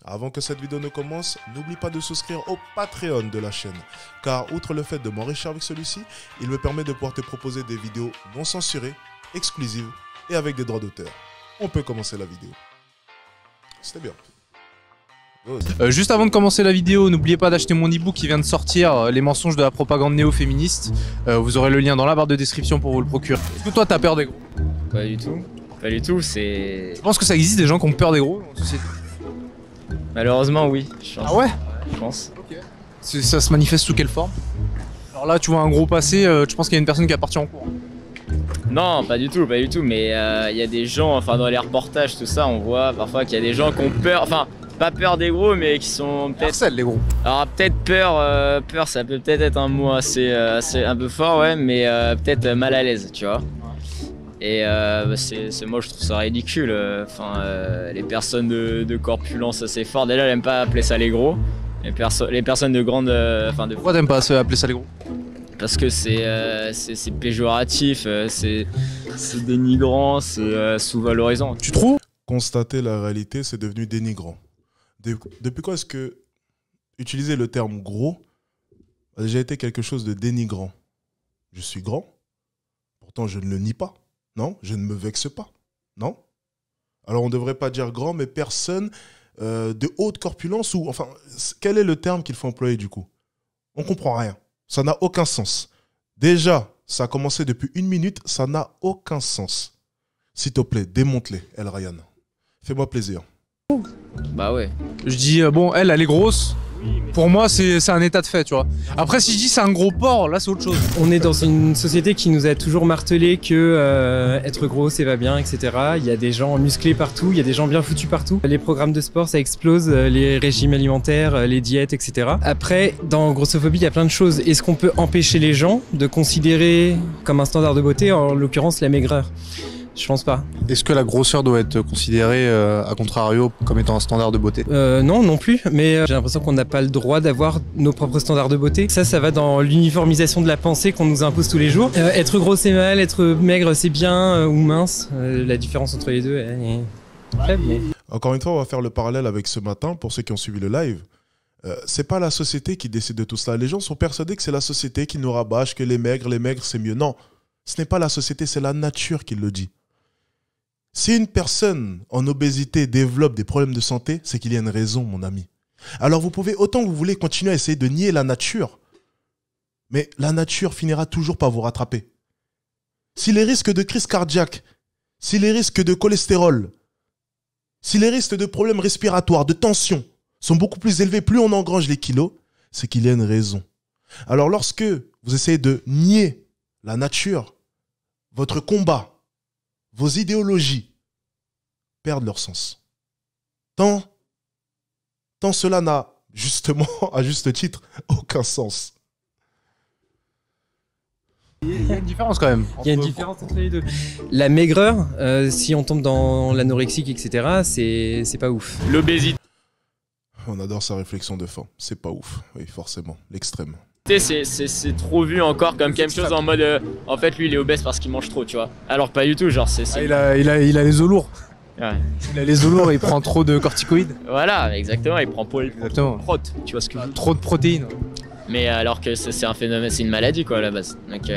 Avant que cette vidéo ne commence, n'oublie pas de souscrire au Patreon de la chaîne, car outre le fait de m'enrichir avec celui-ci, il me permet de pouvoir te proposer des vidéos non censurées, exclusives et avec des droits d'auteur. On peut commencer la vidéo. C'était bien. Juste avant de commencer la vidéo, n'oubliez pas d'acheter mon e-book qui vient de sortir, Les mensonges de la propagande néo-féministe. Vous aurez le lien dans la barre de description pour vous le procurer. Est-ce que toi t'as peur des gros? Pas du tout. Pas du tout, c'est... Je pense que ça existe des gens qui ont peur des gros en société. Malheureusement oui. Ah ouais? Je pense. Okay. Ça se manifeste sous quelle forme? Alors là tu vois un gros passer, tu penses qu'il y a une personne qui est partie en cours? Non, pas du tout, mais il y a des gens, enfin dans les reportages, tout ça, on voit parfois qu'il y a des gens qui ont peur, enfin pas peur des gros, mais qui sont peut-être... Harcèlent les gros. Alors peut-être peur, peur ça peut peut-être être un mot assez un peu fort, ouais, mais peut-être mal à l'aise, tu vois. Et moi je trouve ça ridicule, les personnes de corpulence assez forte, déjà j'aime pas appeler ça les gros. Les personnes de grande... Pourquoi t'aimes pas appeler ça les gros? Parce que c'est péjoratif, c'est dénigrant, c'est sous-valorisant. Tu trouves? Constater la réalité, c'est devenu dénigrant. Depuis quand est-ce que utiliser le terme gros a déjà été quelque chose de dénigrant? Je suis grand, pourtant je ne le nie pas. Non, je ne me vexe pas. Non. Alors on ne devrait pas dire grand, mais personne de haute corpulence ou... Enfin, quel est le terme qu'il faut employer du coup? On ne comprend rien. Ça n'a aucun sens. Déjà, ça a commencé depuis 1 minute, ça n'a aucun sens. S'il te plaît, démonte-les, El Ryan. Fais-moi plaisir. Bah ouais. Je dis, bon, elle est grosse. Pour moi, c'est un état de fait, tu vois. Après, si je dis c'est un gros porc, là, c'est autre chose. On est dans une société qui nous a toujours martelé que être gros, c'est pas bien, etc. Il y a des gens musclés partout, il y a des gens bien foutus partout. Les programmes de sport, ça explose, les régimes alimentaires, les diètes, etc. Après, dans grossophobie, il y a plein de choses. Est-ce qu'on peut empêcher les gens de considérer comme un standard de beauté, en l'occurrence la maigreur? Je pense pas. Est-ce que la grosseur doit être considérée, à contrario, comme étant un standard de beauté? Non, non plus, mais j'ai l'impression qu'on n'a pas le droit d'avoir nos propres standards de beauté. Ça va dans l'uniformisation de la pensée qu'on nous impose tous les jours. Être gros c'est mal, être maigre c'est bien, ou mince. La différence entre les deux est faible. Mais... Encore une fois, on va faire le parallèle avec ce matin, pour ceux qui ont suivi le live. C'est pas la société qui décide de tout cela. Les gens sont persuadés que c'est la société qui nous rabâche, que les maigres c'est mieux. Non, ce n'est pas la société, c'est la nature qui le dit. Si une personne en obésité développe des problèmes de santé, c'est qu'il y a une raison, mon ami. Alors vous pouvez, autant que vous voulez, continuer à essayer de nier la nature, mais la nature finira toujours par vous rattraper. Si les risques de crise cardiaque, si les risques de cholestérol, si les risques de problèmes respiratoires, de tension sont beaucoup plus élevés, plus on engrange les kilos, c'est qu'il y a une raison. Alors lorsque vous essayez de nier la nature, votre combat, vos idéologies perdent leur sens. Tant cela n'a, justement, à juste titre, aucun sens. Il y a une différence quand même. Il y a une différence entre les deux. La maigreur, si on tombe dans l'anorexique, etc., c'est pas ouf. L'obésité, On adore sa réflexion de fin. C'est pas ouf, oui, forcément, l'extrême. c'est trop vu encore comme quelque chose en mode en fait lui il est obèse parce qu'il mange trop, tu vois. Alors pas du tout, genre c'est... Ah, il a les os lourds. Ouais. Il a les os lourds et il prend trop de corticoïdes. Voilà, exactement, il prend Exactement. prot, tu vois ce que je veux dire. Trop de protéines. Mais alors que c'est un phénomène, c'est une maladie quoi à la base. Donc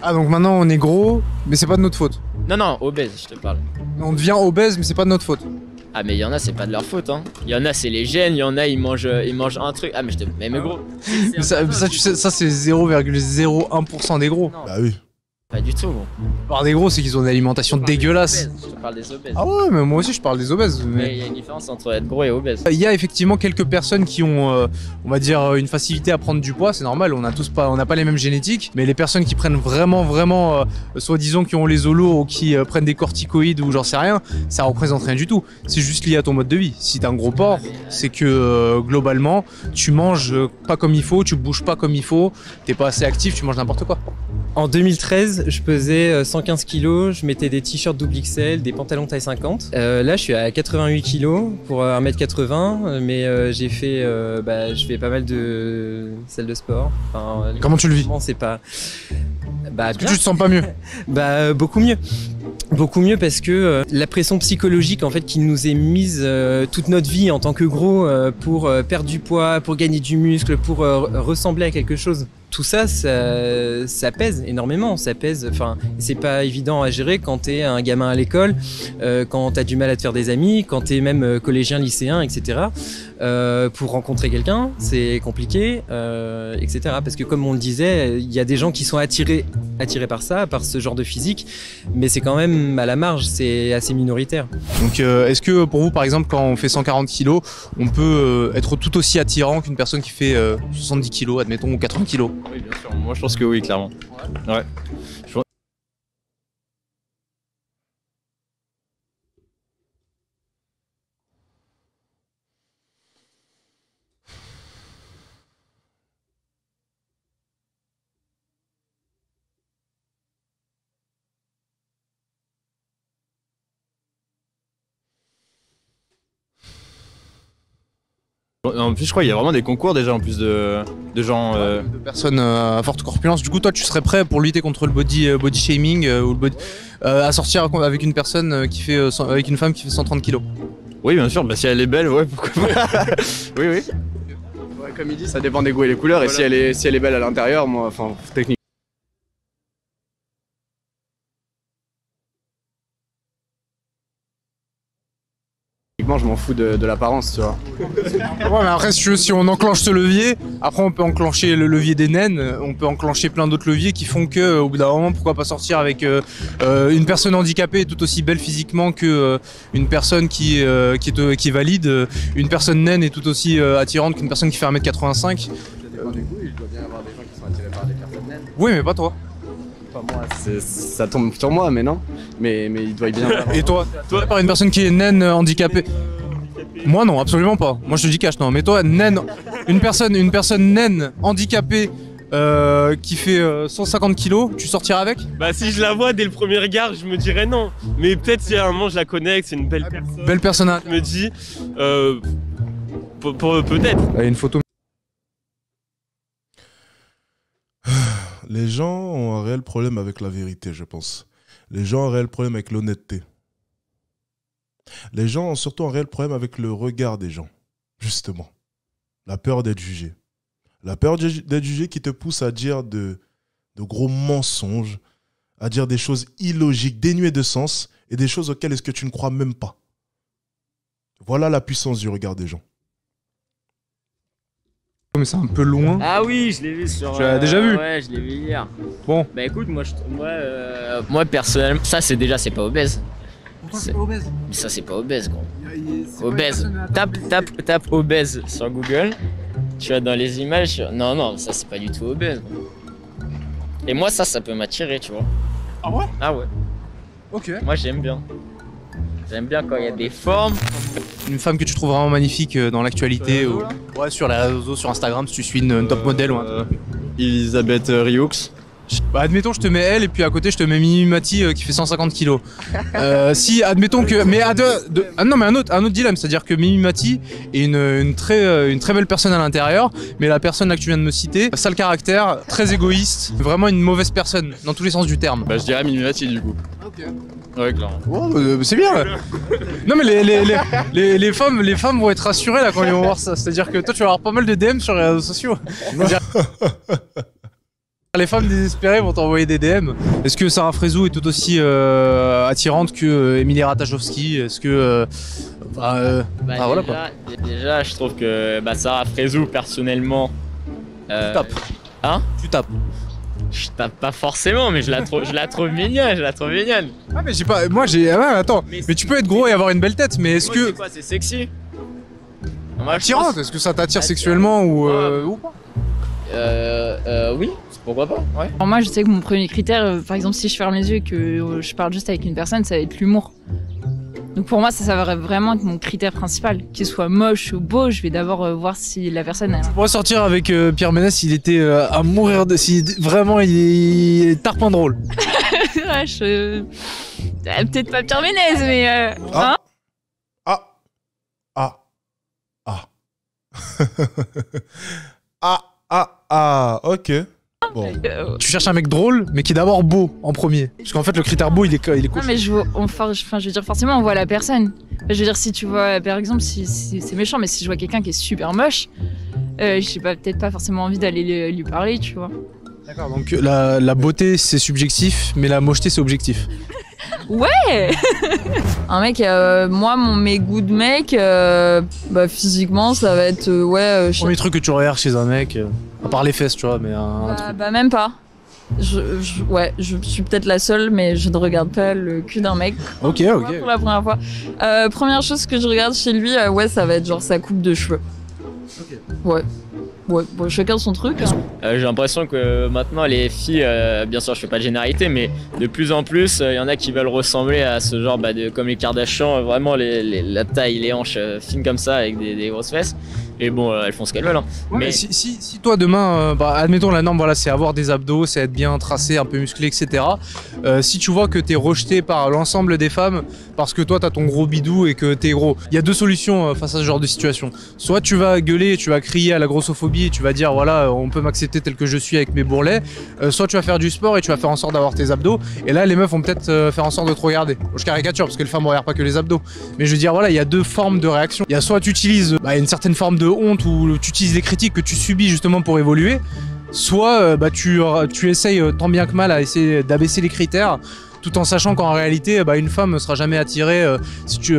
Ah donc maintenant on est gros, mais c'est pas de notre faute. non, obèse, je te parle. On devient obèse, mais c'est pas de notre faute. Ah mais il y en a, c'est pas de leur faute hein. Il y en a, c'est les gènes, il y en a, ils mangent un truc. Ah mais mais gros. Mais ça, tu sais, ça c'est 0,01% des gros. Bah oui. Pas du tout. Par des gros, c'est qu'ils ont une alimentation dégueulasse. Je te parle des obèses. Ah ouais, mais moi aussi je parle des obèses. Mais il y a une différence entre être gros et obèse. Il y a effectivement quelques personnes qui ont, on va dire, une facilité à prendre du poids, c'est normal, on n'a pas les mêmes génétiques, mais les personnes qui prennent vraiment, soi-disant qui ont les os lourds ou qui prennent des corticoïdes ou j'en sais rien, ça représente rien du tout. C'est juste lié à ton mode de vie. Si t'as un gros porc, c'est que globalement, tu manges pas comme il faut, tu bouges pas comme il faut, t'es pas assez actif, tu manges n'importe quoi. En 2013, je pesais 115 kg, je mettais des t-shirts double XL, des pantalons taille 50. Là, je suis à 88 kg pour 1m80, mais j'ai fait, je fais pas mal de salles de sport. Comment tu le vis? C'est pas... Est-ce que tu te sens pas mieux? Beaucoup mieux. Beaucoup mieux parce que la pression psychologique en fait qui nous est mise toute notre vie en tant que gros pour perdre du poids, pour gagner du muscle, pour ressembler à quelque chose. Tout ça, ça pèse énormément, ça pèse. Enfin, c'est pas évident à gérer quand t'es un gamin à l'école, quand t'as du mal à te faire des amis, quand t'es même collégien, lycéen, etc. Pour rencontrer quelqu'un, c'est compliqué, etc. Parce que comme on le disait, il y a des gens qui sont attirés par ça, par ce genre de physique, mais c'est quand même à la marge, c'est assez minoritaire. Donc est-ce que pour vous, par exemple, quand on fait 140 kilos, on peut être tout aussi attirant qu'une personne qui fait 70 kilos, admettons, ou 80 kilos? Oui, bien sûr. Moi, je pense que oui, clairement. Ouais. En plus, je crois qu'il y a vraiment des concours déjà en plus de gens. De personnes à forte corpulence. Du coup, toi, tu serais prêt pour lutter contre le body shaming ou le à sortir avec une personne qui fait avec une femme qui fait 130 kilos? Oui, bien sûr. Bah, si elle est belle, ouais, pourquoi pas. Oui, oui. Ouais, comme il dit, ça dépend des goûts et les couleurs. Et voilà. Si elle est belle à l'intérieur, moi, enfin, techniquement. Je m'en fous de l'apparence, tu vois. Ouais, mais après, si on enclenche ce levier, après on peut enclencher le levier des naines, on peut enclencher plein d'autres leviers qui font que, au bout d'un moment, pourquoi pas sortir avec une personne handicapée tout aussi belle physiquement que une personne qui est valide, une personne naine est tout aussi attirante qu'une personne qui fait 1m85. Ça dépend du goût, il doit bien y avoir des gens qui sont attirés par des personnes naines. Oui, mais pas toi. Pas moi, ça tombe sur moi, mais non. Mais il doit y bien y avoir. Et toi par une personne qui est naine, handicapée? Moi non, absolument pas. Moi je te dis cash, non. Mais toi, naine, une personne naine, handicapée, qui fait 150 kilos, tu sortiras avec? Bah si je la vois dès le premier regard, je me dirais non. Mais peut-être si à un moment je la connais, que c'est une belle personne. Belle personne. Je me dis, peut-être. Une photo. Les gens ont un réel problème avec la vérité, je pense. Les gens ont un réel problème avec l'honnêteté. Les gens ont surtout un réel problème avec le regard des gens, justement. La peur d'être jugé. La peur d'être jugé qui te pousse à dire de gros mensonges, à dire des choses illogiques, dénuées de sens, et des choses auxquelles est-ce que tu ne crois même pas. Voilà la puissance du regard des gens. Mais c'est un peu loin. Ah oui, je l'ai vu sur. Tu l'as déjà vu? Ouais, je l'ai vu hier. Bon. Bah écoute, moi personnellement, ça c'est pas obèse. Pourquoi c'est pas obèse? Mais ça c'est pas obèse, gros. Obèse. Tape obèse sur Google. Tu vas dans les images. Non, ça c'est pas du tout obèse. Gros. Et moi ça peut m'attirer, tu vois. Ah ouais? Ah ouais. Ok. Moi j'aime bien. J'aime bien quand il y a des formes. Une femme que tu trouves vraiment magnifique dans l'actualité ou ouais, sur les réseaux, sur Instagram, si tu suis une top modèle ou un truc. Elisabeth Rioux. Bah, admettons, je te mets elle et puis à côté, je te mets Mimi Mati qui fait 150 kilos. Si, admettons que. Mais non, mais un autre dilemme, c'est-à-dire que Mimi Mati est une très belle personne à l'intérieur, mais la personne là que tu viens de me citer, sale caractère, très égoïste, vraiment une mauvaise personne, dans tous les sens du terme. Bah, je dirais Mimi Mati du coup. Ok. Ouais, clairement. Oh, c'est bien. Non, mais les femmes vont être rassurées là quand ils vont voir ça. C'est-à-dire que toi, tu vas avoir pas mal de DM sur les réseaux sociaux. Les femmes désespérées vont t'envoyer des DM. Est-ce que Sarah Frézou est tout aussi attirante que Emilie Ratajkowski? Est-ce que voilà quoi. Déjà, je trouve que Sarah Frézou, personnellement. Tu tapes. Hein? Tu tapes. Je tape pas forcément, mais je la trouve mignonne. Ah mais j'ai pas. Moi j'ai. Ah, attends. Mais tu peux être gros et avoir une belle tête, mais est-ce que. C'est quoi? C'est sexy. Attirante? Est-ce que ça t'attire sexuellement ou pas? Oui, pourquoi pas, ouais. Alors moi je sais que mon premier critère, par exemple si je ferme les yeux et que je parle juste avec une personne, ça va être l'humour. Donc pour moi ça va vraiment être mon critère principal. Qu'il soit moche ou beau, je vais d'abord voir si la personne a... Tu pourrais sortir avec Pierre Ménès s'il était à mourir de... Vraiment il est tarpin drôle. Ouais, peut-être pas Pierre Ménès mais... Hein ok. Bon. Tu cherches un mec drôle, mais qui est d'abord beau en premier. Parce qu'en fait, le critère beau, il est Non, coché. mais je veux dire, forcément, on voit la personne. Je veux dire, si tu vois, par exemple, si c'est méchant, mais si je vois quelqu'un qui est super moche, j'ai peut-être pas forcément envie d'aller lui parler, tu vois. D'accord, donc la beauté, c'est subjectif, mais la mocheté, c'est objectif. Ouais. Un mec, mes goûts de mec, physiquement, ça va être, Premier truc que tu regardes chez un mec, à part les fesses, tu vois, mais un truc. même pas. Je suis peut-être la seule, mais je ne regarde pas le cul d'un mec. Ok. Pour la première fois. Première chose que je regarde chez lui, ça va être genre sa coupe de cheveux. Ok. Ouais. Ouais, bon, chacun son truc. Hein. J'ai l'impression que maintenant les filles, bien sûr je fais pas de généralité, mais de plus en plus il y en a qui veulent ressembler à ce genre comme les Kardashians, vraiment la taille, les hanches fines comme ça avec des grosses fesses. Et bon, elles font ce qu'elles veulent. Hein. Ouais, mais si toi demain, admettons la norme, voilà, c'est avoir des abdos, c'est être bien tracé, un peu musclé, etc. Si tu vois que t'es rejeté par l'ensemble des femmes parce que toi t'as ton gros bidou et que t'es gros, il y a deux solutions face à ce genre de situation. Soit tu vas gueuler, tu vas crier à la grossophobie et tu vas dire voilà, on peut m'accepter tel que je suis avec mes bourrelets. Soit tu vas faire du sport et tu vas faire en sorte d'avoir tes abdos. Et là, les meufs vont peut-être faire en sorte de te regarder. Je caricature parce que les femmes ne regardent pas que les abdos. Mais je veux dire, voilà, il y a deux formes de réaction. Il y a soit tu utilises une certaine forme de honte ou tu utilises les critiques que tu subis justement pour évoluer. Soit tu essayes tant bien que mal à essayer d'abaisser les critères tout en sachant qu'en réalité une femme ne sera jamais attirée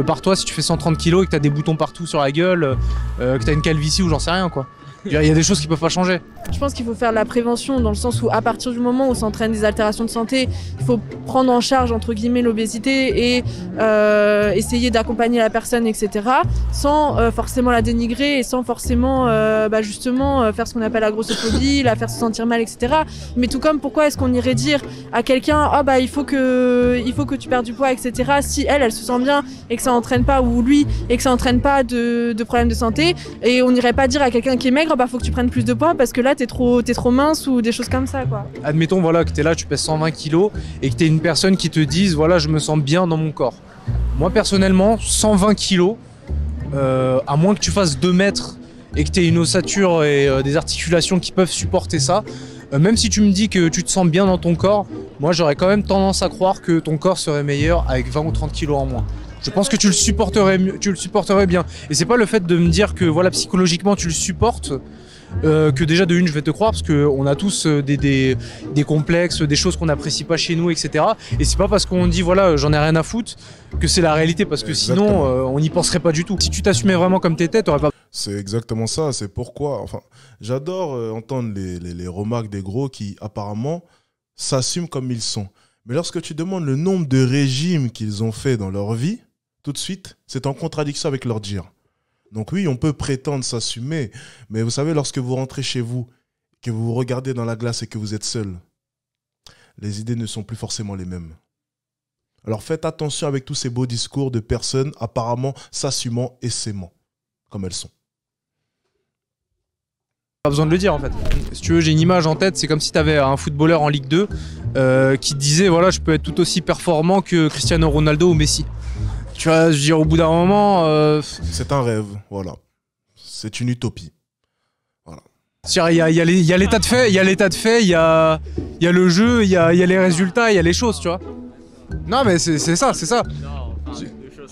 par toi si tu fais 130 kilos et que tu as des boutons partout sur la gueule, que tu as une calvitie ou j'en sais rien quoi. Il y a des choses qui peuvent pas changer. Je pense qu'il faut faire de la prévention dans le sens où à partir du moment où s'entraînent des altérations de santé, il faut prendre en charge entre guillemets l'obésité et essayer d'accompagner la personne, etc. sans forcément la dénigrer et sans forcément justement faire ce qu'on appelle la grossophobie, la faire se sentir mal, etc. Mais tout comme pourquoi est-ce qu'on irait dire à quelqu'un il faut que tu perdes du poids, etc. si elle se sent bien et que ça entraîne pas, ou lui, et que ça entraîne pas de problèmes de santé, et on n'irait pas dire à quelqu'un qui est maigre faut que tu prennes plus de poids parce que là t'es trop mince ou des choses comme ça quoi. Admettons voilà que t'es là, tu pèses 120 kilos et que t'es une personne qui te dise voilà je me sens bien dans mon corps. Moi personnellement 120 kilos, à moins que tu fasses 2 mètres et que t'aies une ossature et des articulations qui peuvent supporter ça, même si tu me dis que tu te sens bien dans ton corps, moi j'aurais quand même tendance à croire que ton corps serait meilleur avec 20 ou 30 kilos en moins. Je pense que tu le supporterais bien. Et c'est pas le fait de me dire que voilà psychologiquement tu le supportes que déjà de une je vais te croire parce qu'on a tous des complexes, des choses qu'on n'apprécie pas chez nous, etc. Et c'est pas parce qu'on dit voilà j'en ai rien à foutre que c'est la réalité parce que sinon on n'y penserait pas du tout. Si tu t'assumais vraiment comme t'étais, t'aurais pas... C'est exactement ça, c'est pourquoi, enfin, j'adore entendre les remarques des gros qui apparemment s'assument comme ils sont. Mais lorsque tu demandes le nombre de régimes qu'ils ont fait dans leur vie, tout de suite, c'est en contradiction avec leur dire. Donc oui, on peut prétendre s'assumer, mais vous savez, lorsque vous rentrez chez vous, que vous vous regardez dans la glace et que vous êtes seul, les idées ne sont plus forcément les mêmes. Alors faites attention avec tous ces beaux discours de personnes apparemment s'assumant et s'aimant, comme elles sont. Pas besoin de le dire en fait. Si tu veux, j'ai une image en tête, c'est comme si tu avais un footballeur en Ligue 2 qui te disait voilà, je peux être tout aussi performant que Cristiano Ronaldo ou Messi. Tu vois, je veux dire, au bout d'un moment... C'est un rêve, voilà. C'est une utopie. Voilà. Il y a l'état de fait, il y a le jeu, il y a les résultats, il y a les choses, tu vois. Non mais c'est ça.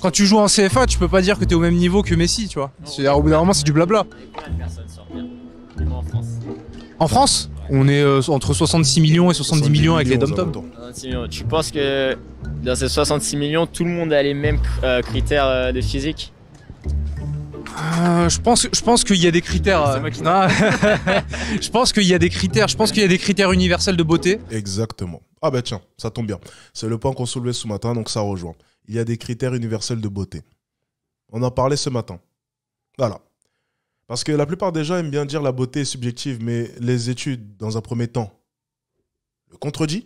Quand tu joues en CFA, tu peux pas dire que t'es au même niveau que Messi, tu vois. C'est-à-dire, au bout d'un moment, c'est du blabla. En France, on est entre 66 millions et 70 millions avec les dom-tom. Tu penses que dans ces 66 millions, tout le monde a les mêmes critères de physique? Je pense qu'il y a des critères. Je pense qu'il y a des critères. Je pense qu'il y a des critères universels de beauté. Exactement. Ah bah tiens, ça tombe bien. C'est le point qu'on soulevait ce matin, donc ça rejoint. Il y a des critères universels de beauté. On en parlait ce matin. Voilà. Parce que la plupart des gens aiment bien dire la beauté est subjective, mais les études, dans un premier temps, le contredisent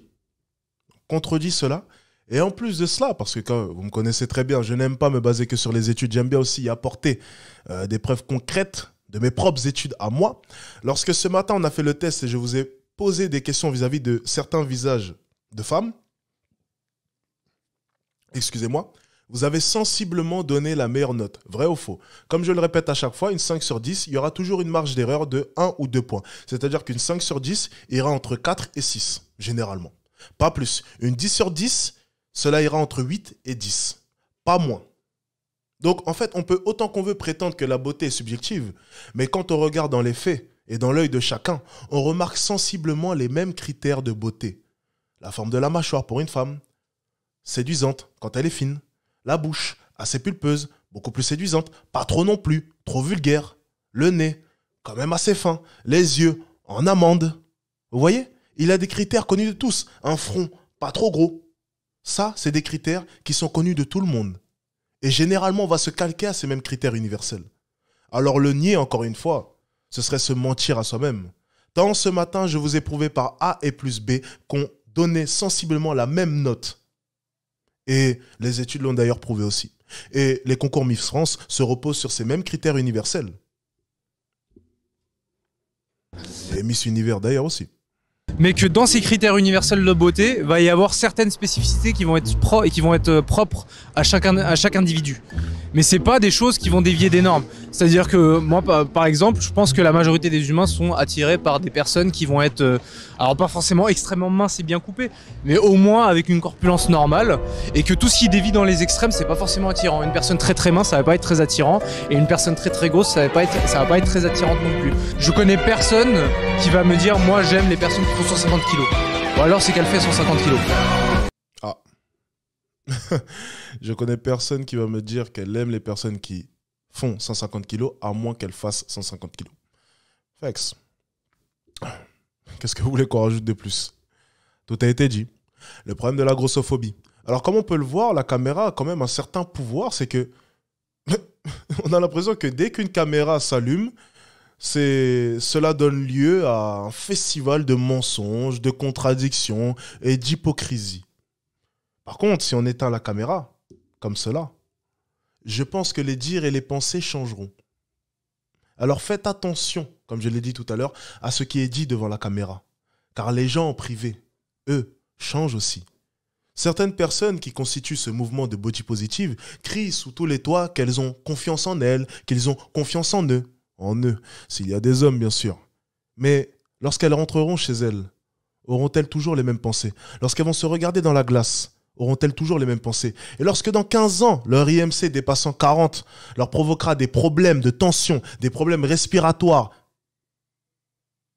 cela. Et en plus de cela, parce que quand vous me connaissez très bien, je n'aime pas me baser que sur les études, j'aime bien aussi y apporter des preuves concrètes de mes propres études à moi. Lorsque ce matin, on a fait le test et je vous ai posé des questions vis-à-vis de certains visages de femmes, excusez-moi, Vous avez sensiblement donné la meilleure note, vrai ou faux? Comme je le répète à chaque fois, une 5 sur 10, il y aura toujours une marge d'erreur de 1 ou 2 points. C'est-à-dire qu'une 5 sur 10 ira entre 4 et 6, généralement. Pas plus. Une 10 sur 10, cela ira entre 8 et 10. Pas moins. Donc, en fait, on peut autant qu'on veut prétendre que la beauté est subjective, mais quand on regarde dans les faits et dans l'œil de chacun, on remarque sensiblement les mêmes critères de beauté. La forme de la mâchoire pour une femme, séduisante quand elle est fine. La bouche, assez pulpeuse, beaucoup plus séduisante, pas trop non plus, trop vulgaire. Le nez, quand même assez fin. Les yeux, en amande. Vous voyez? Il a des critères connus de tous. Un front, pas trop gros. Ça, c'est des critères qui sont connus de tout le monde. Et généralement, on va se calquer à ces mêmes critères universels. Alors le nier, encore une fois, ce serait se mentir à soi-même. Tant ce matin, je vous ai prouvé par A et plus B qu'on donnait sensiblement la même note. Et les études l'ont d'ailleurs prouvé aussi. Et les concours Miss France se reposent sur ces mêmes critères universels. Et Miss Univers d'ailleurs aussi. Mais que dans ces critères universels de beauté, va y avoir certaines spécificités qui vont être propres à chaque individu. Mais c'est pas des choses qui vont dévier des normes. C'est-à-dire que moi, par exemple, je pense que la majorité des humains sont attirés par des personnes qui vont être, alors pas forcément extrêmement minces et bien coupées, mais au moins avec une corpulence normale, et que tout ce qui dévie dans les extrêmes, c'est pas forcément attirant. Une personne très très mince, ça va pas être très attirant, et une personne très très grosse, ça va pas être très attirante non plus. Je connais personne qui va me dire, moi j'aime les personnes qui font 150 kilos. Ou alors c'est qu'elle fait 150 kilos. Ah. Je connais personne qui va me dire qu'elle aime les personnes qui font 150 kilos, à moins qu'elles fassent 150 kilos. Fex. Qu'est-ce que vous voulez qu'on rajoute de plus? Tout a été dit. Le problème de la grossophobie. Alors, comme on peut le voir, la caméra a quand même un certain pouvoir, c'est que on a l'impression que dès qu'une caméra s'allume, cela donne lieu à un festival de mensonges, de contradictions et d'hypocrisie. Par contre, si on éteint la caméra, comme cela, je pense que les dires et les pensées changeront. Alors faites attention, comme je l'ai dit tout à l'heure, à ce qui est dit devant la caméra. Car les gens en privé, eux, changent aussi. Certaines personnes qui constituent ce mouvement de body positive crient sous tous les toits qu'elles ont confiance en elles, qu'ils ont confiance en eux. En eux, s'il y a des hommes, bien sûr. Mais lorsqu'elles rentreront chez elles, auront-elles toujours les mêmes pensées? Lorsqu'elles vont se regarder dans la glace, auront-elles toujours les mêmes pensées? Et lorsque dans 15 ans, leur IMC dépassant 40 leur provoquera des problèmes de tension, des problèmes respiratoires,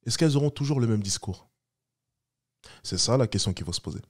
est-ce qu'elles auront toujours le même discours? C'est ça la question qu'il faut se poser.